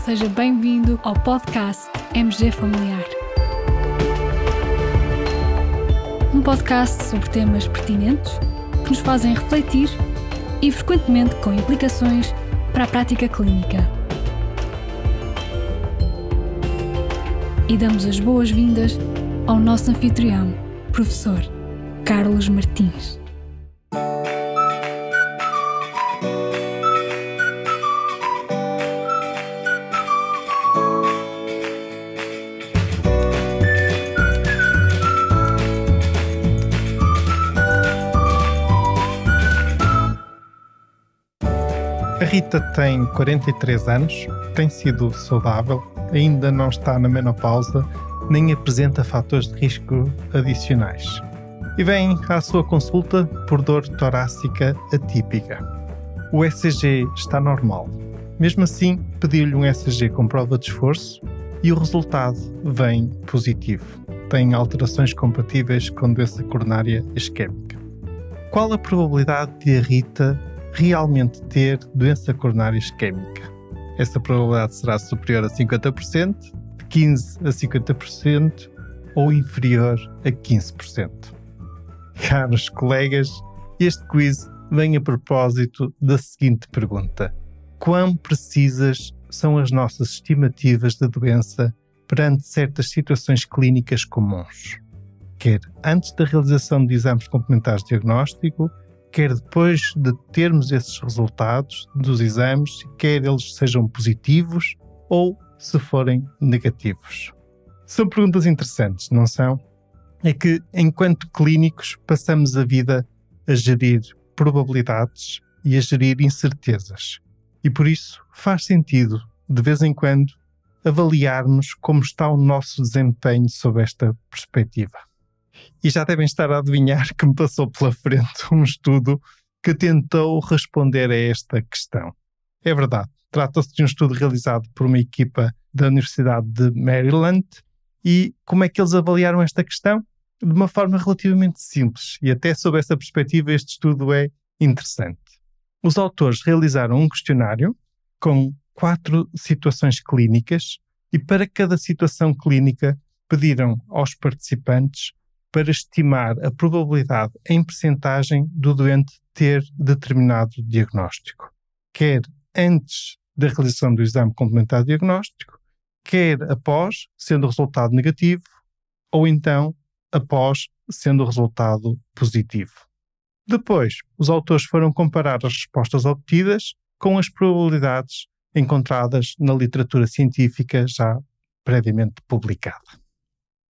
Seja bem-vindo ao podcast MG Familiar. Um podcast sobre temas pertinentes que nos fazem refletir e frequentemente com implicações para a prática clínica. E damos as boas-vindas ao nosso anfitrião, professor Carlos Martins. A Rita tem 43 anos, tem sido saudável, ainda não está na menopausa, nem apresenta fatores de risco adicionais. E vem à sua consulta por dor torácica atípica. O ECG está normal. Mesmo assim, pediu-lhe um ECG com prova de esforço e o resultado vem positivo. Tem alterações compatíveis com doença coronária isquémica. Qual a probabilidade de a Rita realmente ter doença coronária isquémica? Essa probabilidade será superior a 50%, de 15% a 50% ou inferior a 15%. Caros colegas, este quiz vem a propósito da seguinte pergunta: quão precisas são as nossas estimativas de doença perante certas situações clínicas comuns? Quer antes da realização de exames complementares de diagnóstico, quer depois de termos esses resultados dos exames, quer eles sejam positivos ou se forem negativos. São perguntas interessantes, não são? É que, enquanto clínicos, passamos a vida a gerir probabilidades e a gerir incertezas. E por isso faz sentido, de vez em quando, avaliarmos como está o nosso desempenho sob esta perspectiva. E já devem estar a adivinhar que me passou pela frente um estudo que tentou responder a esta questão. É verdade, trata-se de um estudo realizado por uma equipa da Universidade de Maryland. E como é que eles avaliaram esta questão? De uma forma relativamente simples, e até sob essa perspectiva este estudo é interessante. Os autores realizaram um questionário com 4 situações clínicas e para cada situação clínica pediram aos participantes para estimar a probabilidade em percentagem do doente ter determinado diagnóstico, quer antes da realização do exame complementar de diagnóstico, quer após, sendo o resultado negativo, ou então após, sendo o resultado positivo. Depois, os autores foram comparar as respostas obtidas com as probabilidades encontradas na literatura científica já previamente publicada.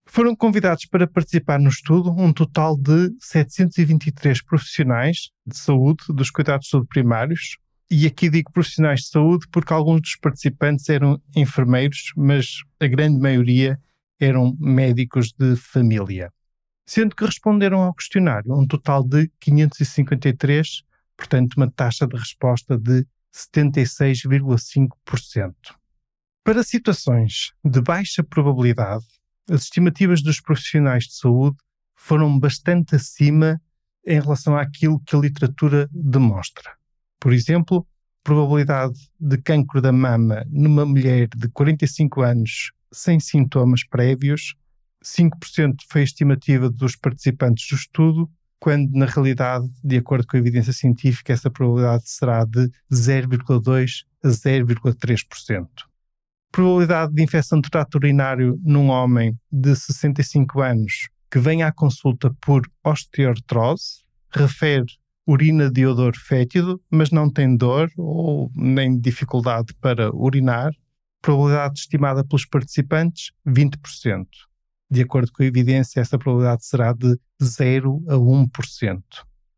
Foram convidados para participar no estudo um total de 723 profissionais de saúde, dos cuidados de saúde primários, e aqui digo profissionais de saúde porque alguns dos participantes eram enfermeiros, mas a grande maioria eram médicos de família. Sendo que responderam ao questionário um total de 553, portanto uma taxa de resposta de 76,5%. Para situações de baixa probabilidade, as estimativas dos profissionais de saúde foram bastante acima em relação àquilo que a literatura demonstra. Por exemplo, probabilidade de cancro da mama numa mulher de 45 anos sem sintomas prévios, 5% foi a estimativa dos participantes do estudo, quando na realidade, de acordo com a evidência científica, essa probabilidade será de 0,2% a 0,3%. Probabilidade de infecção do trato urinário num homem de 65 anos que vem à consulta por osteoartrose, refere urina de odor fétido, mas não tem dor ou nem dificuldade para urinar. Probabilidade estimada pelos participantes, 20%. De acordo com a evidência, essa probabilidade será de 0 a 1%.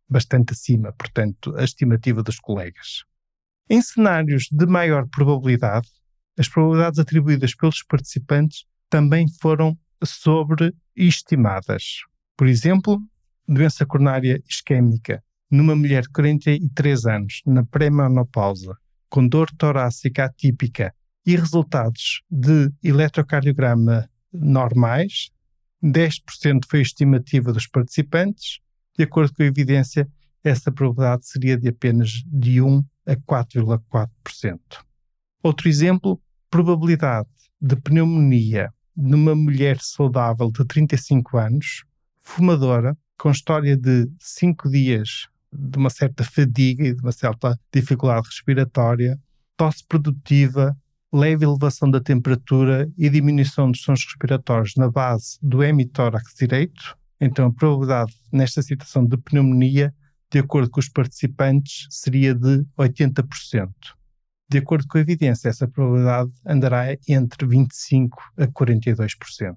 Bastante acima, portanto, a estimativa dos colegas. Em cenários de maior probabilidade, as probabilidades atribuídas pelos participantes também foram sobreestimadas. Por exemplo, doença coronária isquémica numa mulher de 43 anos, na pré-menopausa, com dor torácica atípica e resultados de eletrocardiograma normais, 10% foi a estimativa dos participantes. De acordo com a evidência, essa probabilidade seria de apenas de 1 a 4,4%. Outro exemplo, probabilidade de pneumonia numa mulher saudável de 35 anos, fumadora, com história de 5 dias de uma certa fadiga e de uma certa dificuldade respiratória, tosse produtiva, leve elevação da temperatura e diminuição dos sons respiratórios na base do hemitórax direito. Então a probabilidade nesta situação de pneumonia, de acordo com os participantes, seria de 80%. De acordo com a evidência, essa probabilidade andará entre 25% a 42%.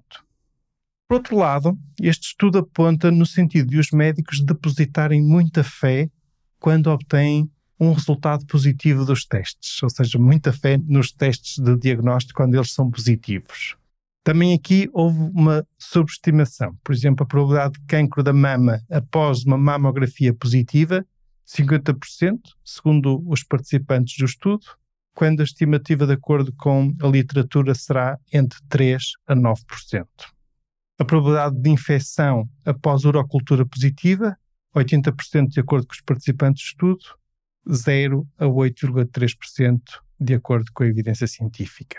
Por outro lado, este estudo aponta no sentido de os médicos depositarem muita fé quando obtêm um resultado positivo dos testes, ou seja, muita fé nos testes de diagnóstico quando eles são positivos. Também aqui houve uma subestimação. Por exemplo, a probabilidade de cancro da mama após uma mamografia positiva, 50%, segundo os participantes do estudo, quando a estimativa, de acordo com a literatura, será entre 3% a 9%. A probabilidade de infecção após urocultura positiva, 80% de acordo com os participantes do estudo, 0% a 8,3% de acordo com a evidência científica.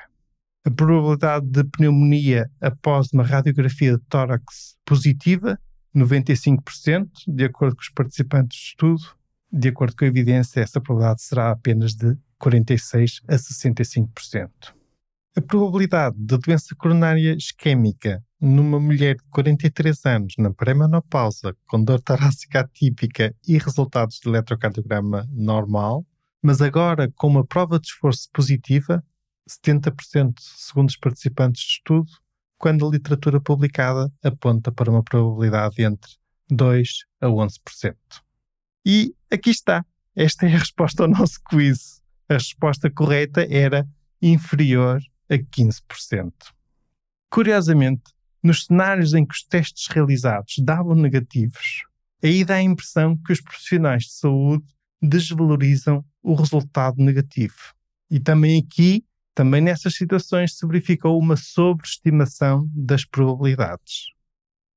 A probabilidade de pneumonia após uma radiografia de tórax positiva, 95%, de acordo com os participantes do estudo. De acordo com a evidência, essa probabilidade será apenas de 46% a 65%. A probabilidade de doença coronária isquémica numa mulher de 43 anos na pré-menopausa com dor torácica atípica e resultados de eletrocardiograma normal, mas agora com uma prova de esforço positiva, 70% segundo os participantes do estudo, quando a literatura publicada aponta para uma probabilidade entre 2% a 11%. E aqui está. Esta é a resposta ao nosso quiz. A resposta correta era inferior a 15%. Curiosamente, nos cenários em que os testes realizados davam negativos, aí dá a impressão que os profissionais de saúde desvalorizam o resultado negativo. E também aqui, também nessas situações, se verificou uma sobreestimação das probabilidades.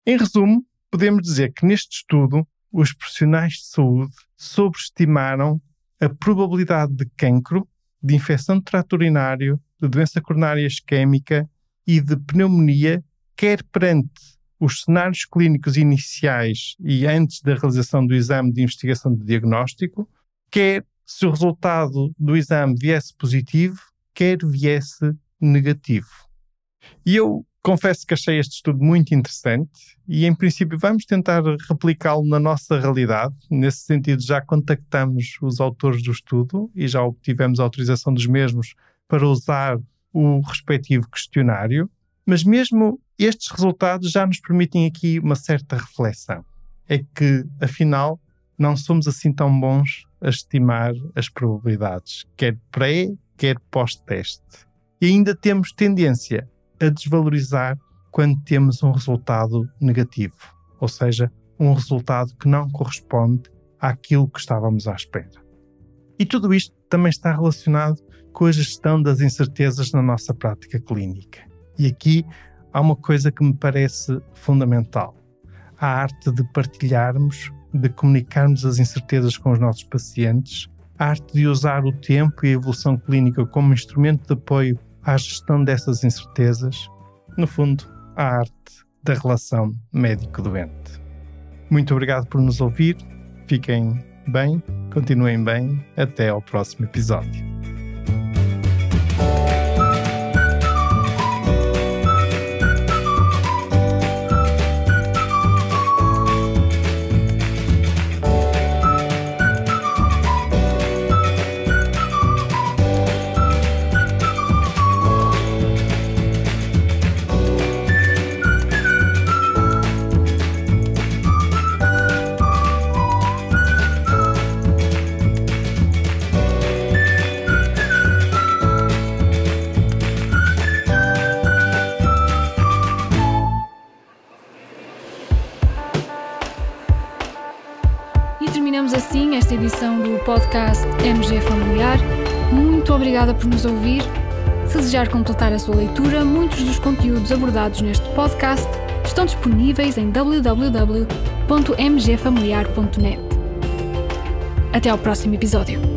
Em resumo, podemos dizer que neste estudo, os profissionais de saúde sobreestimaram a probabilidade de cancro, de infecção de trato urinário, de doença coronária isquémica e de pneumonia, quer perante os cenários clínicos iniciais e antes da realização do exame de investigação de diagnóstico, quer se o resultado do exame viesse positivo, quer viesse negativo. E eu confesso que achei este estudo muito interessante e, em princípio, vamos tentar replicá-lo na nossa realidade. Nesse sentido, já contactamos os autores do estudo e já obtivemos a autorização dos mesmos para usar o respectivo questionário. Mas mesmo estes resultados já nos permitem aqui uma certa reflexão. É que, afinal, não somos assim tão bons a estimar as probabilidades, quer pré, quer pós-teste. E ainda temos tendência a desvalorizar quando temos um resultado negativo, ou seja, um resultado que não corresponde àquilo que estávamos à espera. E tudo isto também está relacionado com a gestão das incertezas na nossa prática clínica. E aqui há uma coisa que me parece fundamental. A arte de partilharmos, de comunicarmos as incertezas com os nossos pacientes, a arte de usar o tempo e a evolução clínica como instrumento de apoio à gestão dessas incertezas, no fundo, a arte da relação médico-doente. Muito obrigado por nos ouvir, fiquem bem, continuem bem, até ao próximo episódio. Terminamos assim esta edição do podcast MG Familiar. Muito obrigada por nos ouvir. Se desejar completar a sua leitura, muitos dos conteúdos abordados neste podcast estão disponíveis em www.mgfamiliar.net. Até ao próximo episódio.